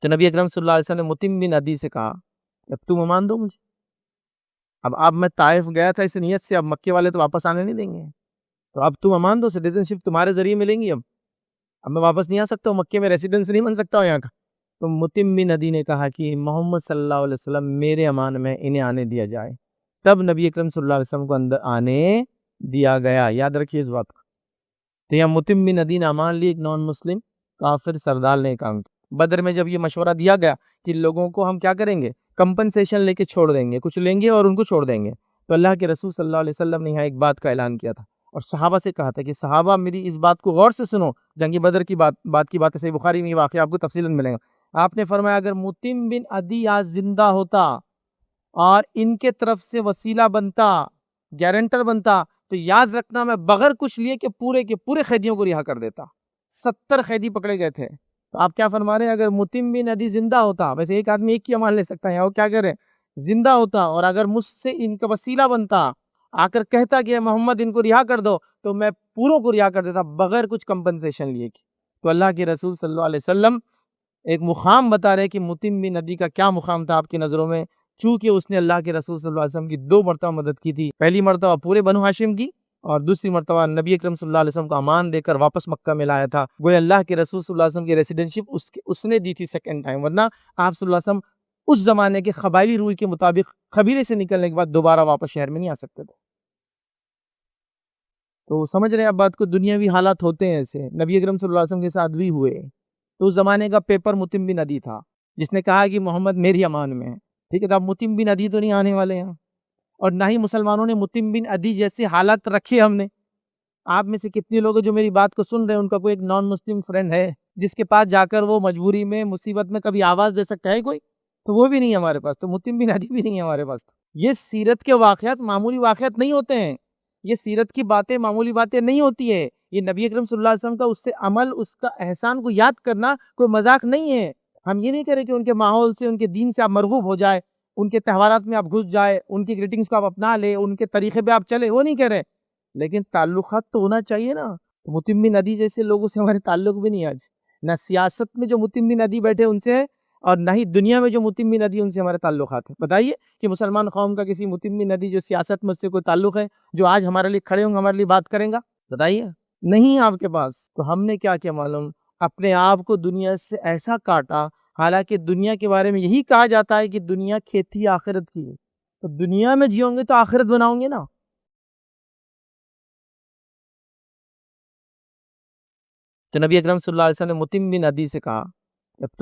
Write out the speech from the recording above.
تو نبی اکرم صلی اللہ علیہ وسلم نے متم بن عدی سے کہا اب تم امان دو مجھے. اب میں طائف گیا تھا اس نیت سے، اب مکے والے تو واپس آنے نہیں دیں گے، تو اب تم امان دو، سٹیزن شپ تمہارے ذریعے ملیں گی. اب میں واپس نہیں آ سکتا ہوں، مکے میں ریسیڈنس نہیں بن سکتا ہوں یہاں کا. تو متم بن عدی نے کہا کہ محمد صلی اللہ علیہ وسلم میرے امان میں، انہیں آنے دیا جائے. تب نبی اکرم صلی اللہ علیہ وسلم کو اندر آنے دیا گیا. یاد رکھیے اس بات کو. تو یہاں متم بن عدی نے امان لی، ایک نان مسلم کافر سردار نے کام کیا. بدر میں جب یہ مشورہ دیا گیا کہ لوگوں کو ہم کیا کریں گے، کمپنسیشن لے کے چھوڑ دیں گے، کچھ لیں گے اور ان کو چھوڑ دیں گے، تو اللہ کے رسول صلی اللہ علیہ وسلم نے یہاں ایک بات کا اعلان کیا تھا اور صحابہ سے کہا تھا کہ صحابہ میری اس بات کو غور سے سنو. جنگ بدر کی بات ہے، صحیح بخاری میں یہ واقعہ آپ کو تفصیلاً ملے گا. آپ نے فرمایا اگر متم بن عدی آج زندہ ہوتا اور ان کے طرف سے وسیلہ بنتا، گارنٹر بنتا، تو یاد رکھنا میں بغیر کچھ لیے کہ پورے کے پورے قیدیوں کو رہا کر دیتا. 70 قیدی پکڑے گئے تھے. تو آپ کیا فرما رہے ہیں، اگر متم بن عدی زندہ ہوتا، ویسے ایک آدمی ایک کی امان لے سکتا ہے، وہ کیا کرے، زندہ ہوتا، اور اگر مجھ سے ان کا وسیلہ بنتا، آ کر کہتا کہ محمد ان کو رہا کر دو، تو میں پوروں کو رہا کر دیتا بغیر کچھ کمپنسیشن لیے. تو اللہ کے رسول صلی اللہ علیہ وسلم ایک مقام بتا رہے کہ متم بن عدی کا کیا مقام تھا آپ کی نظروں میں. چونکہ اس نے اللہ کے رسول صلی اللہ علیہ وسلم کی 2 مرتبہ مدد کی تھی. پہلی مرتبہ پورے بنو ہاشم کی، اور دوسری مرتبہ نبی اکرم صلی اللہ علیہ وسلم کو امان دے کر واپس مکہ میں لایا تھا. گویا اللہ کے رسول صلی اللہ علیہ وسلم کی ریسیڈنشپ اس نے دی تھی سیکنڈ ٹائم، ورنہ آپ صلی اللہ علیہ وسلم اس زمانے کے قبائلی رول کے مطابق قبیلے سے نکلنے کے بعد دوبارہ واپس شہر میں نہیں آ سکتے تھے. تو سمجھ رہے ہیں اب بات کو، دنیاوی حالات ہوتے ہیں ایسے. نبی اکرم صلی اللہ علیہ وسلم کے ساتھ بھی ہوئے. تو اس زمانے کا پیپر متم بن عدی تھا جس نے کہا کہ محمد میری امان میں ہے. ٹھیک ہے، تو اب متم بن عدی تو نہیں آنے والے ہیں، اور نہ ہی مسلمانوں نے متم بن عدی جیسے حالات رکھے. ہم نے، آپ میں سے کتنے لوگ جو میری بات کو سن رہے ہیں، ان کا کوئی ایک نان مسلم فرینڈ ہے جس کے پاس جا کر وہ مجبوری میں، مصیبت میں کبھی آواز دے سکتا ہے کوئی؟ تو وہ بھی نہیں ہے ہمارے پاس. تو متم بن عدی بھی نہیں ہے ہمارے پاس. یہ سیرت کے واقعات معمولی واقعات نہیں ہوتے ہیں، یہ سیرت کی باتیں معمولی باتیں نہیں ہوتی ہے. یہ نبی اکرم صلی اللہ علیہ وسلم کا اس سے عمل، اس کا احسان کو یاد کرنا کوئی مذاق نہیں ہے. ہم یہ نہیں کریں کہ ان کے ماحول سے، ان کے دین سے آپ مرغوب ہو جائے، ان کے تہوارات میں آپ گھس جائے، ان کی گریٹنگز کو آپ اپنا لے، ان کے طریقے پہ آپ چلے، وہ نہیں کہہ رہے، لیکن تعلقات تو ہونا چاہیے نا. متم بن عدی جیسے لوگوں سے ہمارے تعلق بھی نہیں. آج نہ سیاست میں جو متم بن عدی بیٹھے ان سے، اور نہ ہی دنیا میں جو متم بن عدی ان سے ہمارے تعلقات ہیں. بتائیے کہ مسلمان قوم کا کسی متم بن عدی جو سیاست میں سے کوئی تعلق ہے، جو آج ہمارے لیے کھڑے ہوں گے، ہمارے لیے بات کریں گا؟ بتائیے، نہیں آپ کے پاس. تو ہم نے کیا کیا معلوم، اپنے آپ کو دنیا سے ایسا کاٹا. حالانکہ دنیا کے بارے میں یہی کہا جاتا ہے کہ دنیا کھیتی آخرت کی ہے. تو دنیا میں جیوں گے تو آخرت بناؤں گے نا. تو نبی اکرم صلی اللہ علیہ وسلم نے متم بن عدی سے کہا اب تو